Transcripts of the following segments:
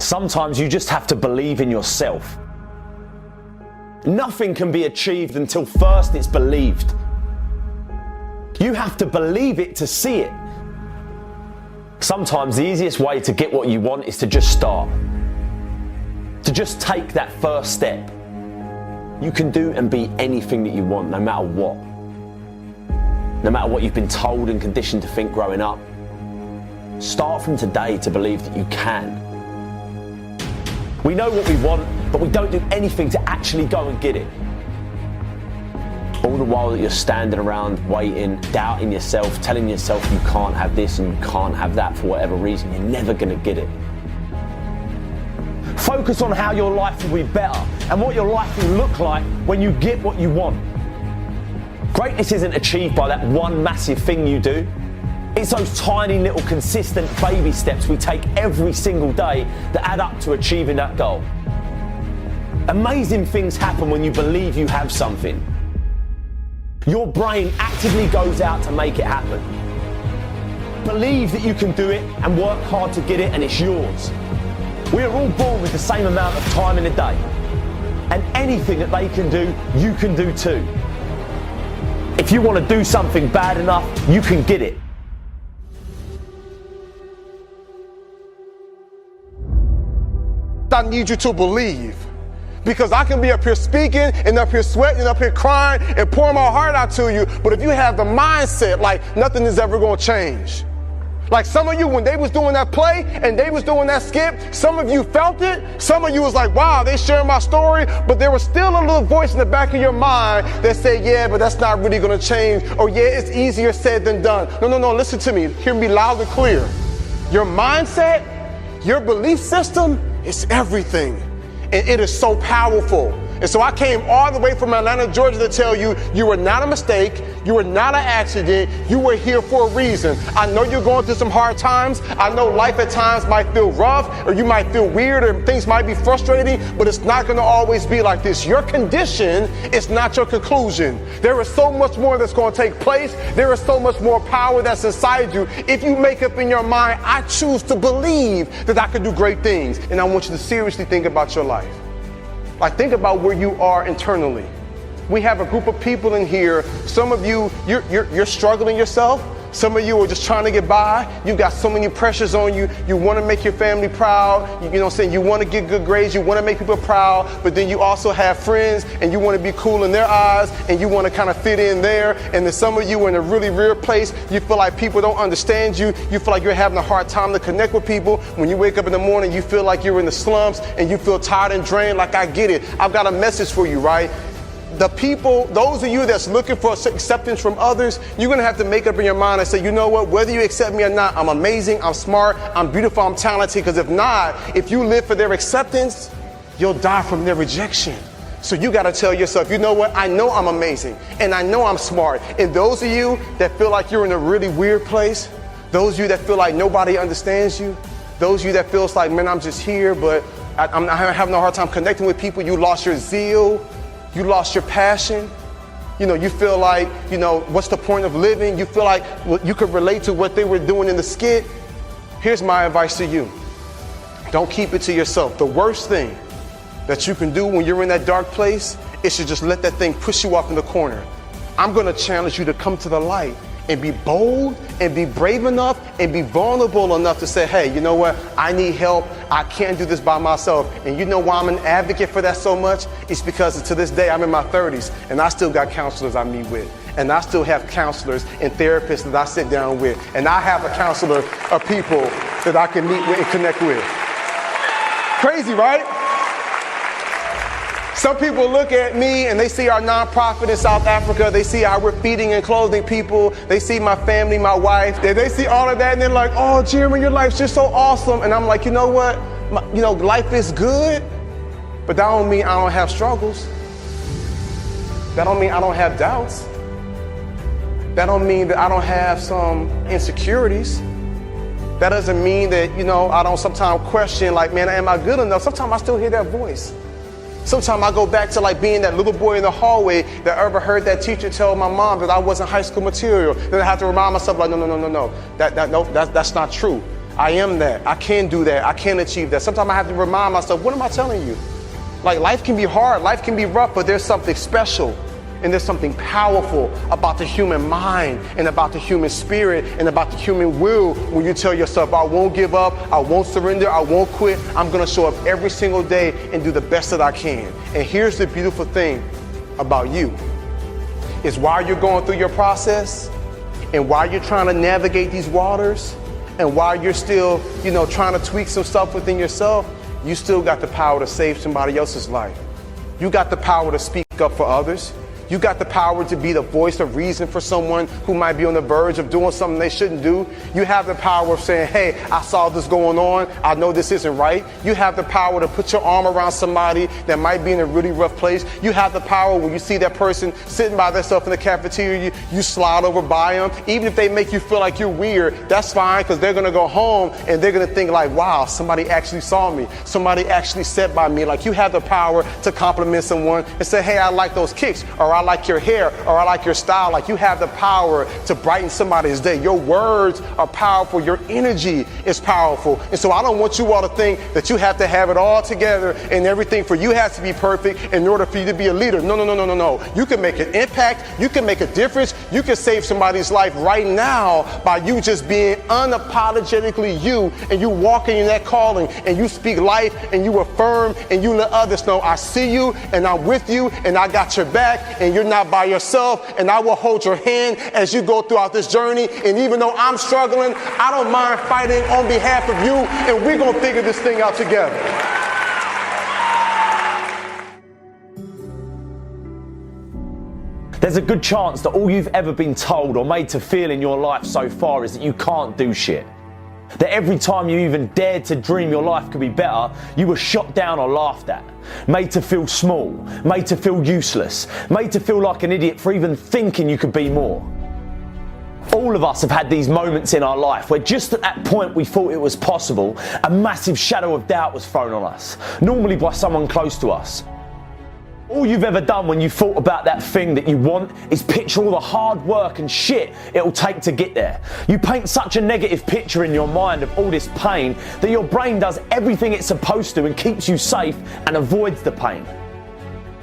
Sometimes you just have to believe in yourself. Nothing can be achieved until first it's believed. You have to believe it to see it. Sometimes the easiest way to get what you want is to just start. To just take that first step. You can do and be anything that you want, no matter what. No matter what you've been told and conditioned to think growing up. Start from today to believe that you can. We know what we want, but we don't do anything to actually go and get it. All the while that you're standing around waiting, doubting yourself, telling yourself you can't have this and you can't have that for whatever reason, you're never going to get it. Focus on how your life will be better and what your life will look like when you get what you want. Greatness isn't achieved by that one massive thing you do. It's those tiny little consistent baby steps we take every single day that add up to achieving that goal. Amazing things happen when you believe you have something. Your brain actively goes out to make it happen. Believe that you can do it and work hard to get it, and it's yours. We are all born with the same amount of time in a day. And anything that they can do, you can do too. If you want to do something bad enough, you can get it. I need you to believe. Because I can be up here speaking and up here sweating and up here crying and pouring my heart out to you, but if you have the mindset like nothing is ever going to change. Like some of you, when they was doing that play and they was doing that skit, some of you felt it. Some of you was like, wow, they sharing my story. But there was still a little voice in the back of your mind that said, yeah, but that's not really going to change. Or yeah, it's easier said than done. No, listen to me. Hear me loud and clear. Your mindset, your belief system is everything. And it is so powerful. And so I came all the way from Atlanta, Georgia to tell you, you were not a mistake. You were not an accident. You were here for a reason. I know you're going through some hard times. I know life at times might feel rough, or you might feel weird, or things might be frustrating, but it's not going to always be like this. Your condition is not your conclusion. There is so much more that's going to take place. There is so much more power that's inside you. If you make up in your mind, I choose to believe that I can do great things. And I want you to seriously think about your life. Like, think about where you are internally. We have a group of people in here. Some of you, you're struggling yourself. Some of you are just trying to get by. You've got so many pressures on you. You want to make your family proud. You know what I'm saying? You want to get good grades. You want to make people proud. But then you also have friends and you want to be cool in their eyes and you want to kind of fit in there. And then some of you are in a really weird place. You feel like people don't understand you. You feel like you're having a hard time to connect with people. When you wake up in the morning, you feel like you're in the slumps and you feel tired and drained. Like, I get it. I've got a message for you, right? The people, those of you that's looking for acceptance from others, you're going to have to make up in your mind and say, you know what, whether you accept me or not, I'm amazing, I'm smart, I'm beautiful, I'm talented. Because if not, if you live for their acceptance, you'll die from their rejection. So you got to tell yourself, you know what, I know I'm amazing and I know I'm smart. And those of you that feel like you're in a really weird place, those of you that feel like nobody understands you, those of you that feels like, man, I'm just here, but I'm having a hard time connecting with people. You lost your zeal. You lost your passion. You know, you feel like, you know, what's the point of living? You feel like you could relate to what they were doing in the skit. Here's my advice to you. Don't keep it to yourself. The worst thing that you can do when you're in that dark place is to just let that thing push you off in the corner. I'm going to challenge you to come to the light and be bold and be brave enough and be vulnerable enough to say, hey, you know what? I need help. I can't do this by myself. And you know why I'm an advocate for that so much? It's because to this day, I'm in my 30s and I still got counselors I meet with. And I still have counselors and therapists that I sit down with. And I have a counselor of people that I can meet with and connect with. Crazy, right? Some people look at me and they see our nonprofit in South Africa. They see how we're feeding and clothing people. They see my family, my wife. They see all of that and they're like, oh, Jeremy, your life's just so awesome. And I'm like, you know what? Life is good, but that don't mean I don't have struggles. That don't mean I don't have doubts. That don't mean that I don't have some insecurities. That doesn't mean that, I don't sometimes question like, man, am I good enough? Sometimes I still hear that voice. Sometimes I go back to like being that little boy in the hallway that ever heard that teacher tell my mom that I wasn't high school material. Then I have to remind myself like, no, that's not true. I am that. I can do that. I can achieve that. Sometimes I have to remind myself, what am I telling you? Like, life can be hard, life can be rough, but there's something special and there's something powerful about the human mind and about the human spirit and about the human will when you tell yourself, I won't give up, I won't surrender, I won't quit. I'm gonna show up every single day and do the best that I can. And here's the beautiful thing about you, is while you're going through your process and while you're trying to navigate these waters and while you're still, trying to tweak some stuff within yourself, you still got the power to save somebody else's life. You got the power to speak up for others. You got the power to be the voice of reason for someone who might be on the verge of doing something they shouldn't do. You have the power of saying, hey, I saw this going on. I know this isn't right. You have the power to put your arm around somebody that might be in a really rough place. You have the power when you see that person sitting by themselves in the cafeteria, you slide over by them. Even if they make you feel like you're weird, that's fine, because they're going to go home and they're going to think like, wow, somebody actually saw me. Somebody actually sat by me. Like, you have the power to compliment someone and say, hey, I like those kicks, or I like your hair, or I like your style. Like, you have the power to brighten somebody's day. Your words are powerful. Your energy is powerful. And so I don't want you all to think that you have to have it all together and everything for you has to be perfect in order for you to be a leader. No. You can make an impact. You can make a difference. You can save somebody's life right now by you just being unapologetically you, and you walking in that calling and you speak life and you affirm and you let others know, I see you and I'm with you and I got your back and you're not by yourself, and I will hold your hand as you go throughout this journey. And even though I'm struggling, I don't mind fighting on behalf of you, and we're going to figure this thing out together. There's a good chance that all you've ever been told or made to feel in your life so far is that you can't do shit. That every time you even dared to dream your life could be better, you were shot down or laughed at. Made to feel small, made to feel useless, made to feel like an idiot for even thinking you could be more. All of us have had these moments in our life where just at that point we thought it was possible, a massive shadow of doubt was thrown on us, normally by someone close to us. All you've ever done when you thought about that thing that you want is picture all the hard work and shit it'll take to get there. You paint such a negative picture in your mind of all this pain that your brain does everything it's supposed to and keeps you safe and avoids the pain.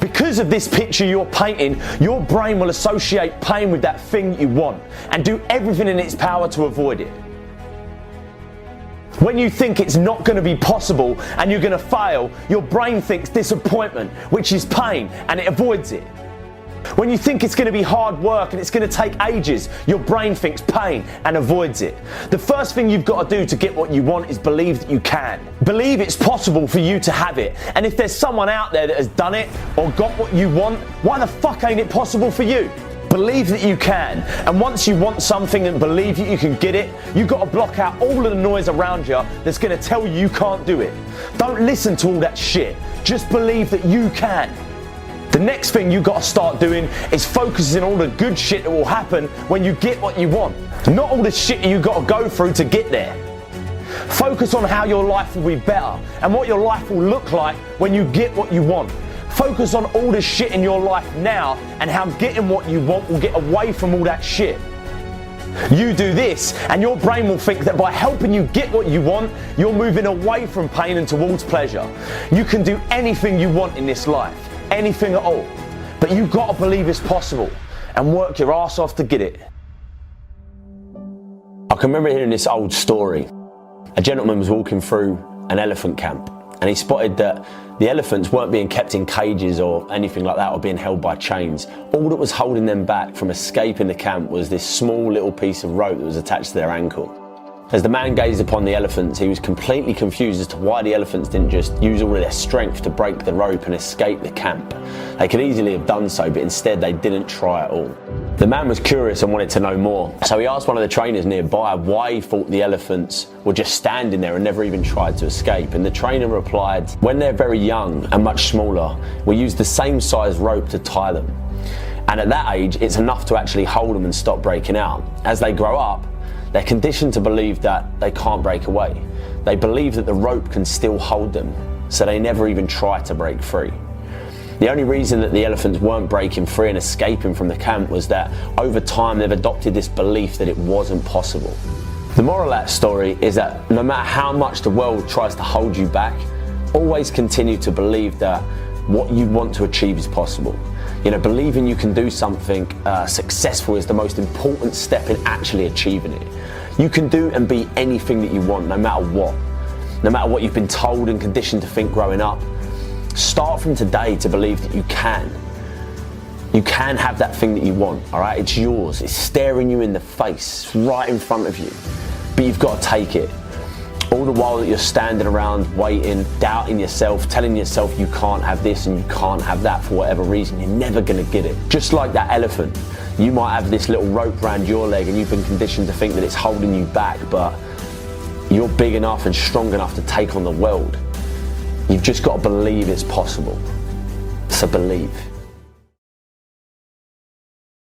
Because of this picture you're painting, your brain will associate pain with that thing that you want and do everything in its power to avoid it. When you think it's not going to be possible and you're going to fail, your brain thinks disappointment, which is pain, and it avoids it. When you think it's going to be hard work and it's going to take ages, your brain thinks pain and avoids it. The first thing you've got to do to get what you want is believe that you can. Believe it's possible for you to have it. And if there's someone out there that has done it or got what you want, why the fuck ain't it possible for you? Believe that you can, and once you want something and believe that you can get it, you've got to block out all of the noise around you that's going to tell you can't do it. Don't listen to all that shit, just believe that you can. The next thing you've got to start doing is focusing on all the good shit that will happen when you get what you want, not all the shit you've got to go through to get there. Focus on how your life will be better and what your life will look like when you get what you want. Focus on all the shit in your life now and how getting what you want will get away from all that shit. You do this and your brain will think that by helping you get what you want, you're moving away from pain and towards pleasure. You can do anything you want in this life, anything at all. But you've got to believe it's possible and work your ass off to get it. I can remember hearing this old story. A gentleman was walking through an elephant camp and he spotted that the elephants weren't being kept in cages or anything like that or being held by chains. All that was holding them back from escaping the camp was this small little piece of rope that was attached to their ankle. As the man gazed upon the elephants, he was completely confused as to why the elephants didn't just use all of their strength to break the rope and escape the camp. They could easily have done so, but instead they didn't try at all. The man was curious and wanted to know more, so he asked one of the trainers nearby why he thought the elephants were just standing there and never even tried to escape. And the trainer replied, when they're very young and much smaller, we use the same size rope to tie them. And at that age, it's enough to actually hold them and stop breaking out. As they grow up, they're conditioned to believe that they can't break away. They believe that the rope can still hold them, so they never even try to break free. The only reason that the elephants weren't breaking free and escaping from the camp was that over time they've adopted this belief that it wasn't possible. The moral of that story is that no matter how much the world tries to hold you back, always continue to believe that what you want to achieve is possible. You know, believing you can do something successful is the most important step in actually achieving it. You can do and be anything that you want, no matter what. No matter what you've been told and conditioned to think growing up. Start from today to believe that you can. You can have that thing that you want, all right? It's yours. It's staring you in the face. It's right in front of you. But you've got to take it. All the while that you're standing around waiting, doubting yourself, telling yourself you can't have this and you can't have that for whatever reason, you're never going to get it. Just like that elephant. You might have this little rope around your leg and you've been conditioned to think that it's holding you back, but you're big enough and strong enough to take on the world. You've just got to believe it's possible. So believe.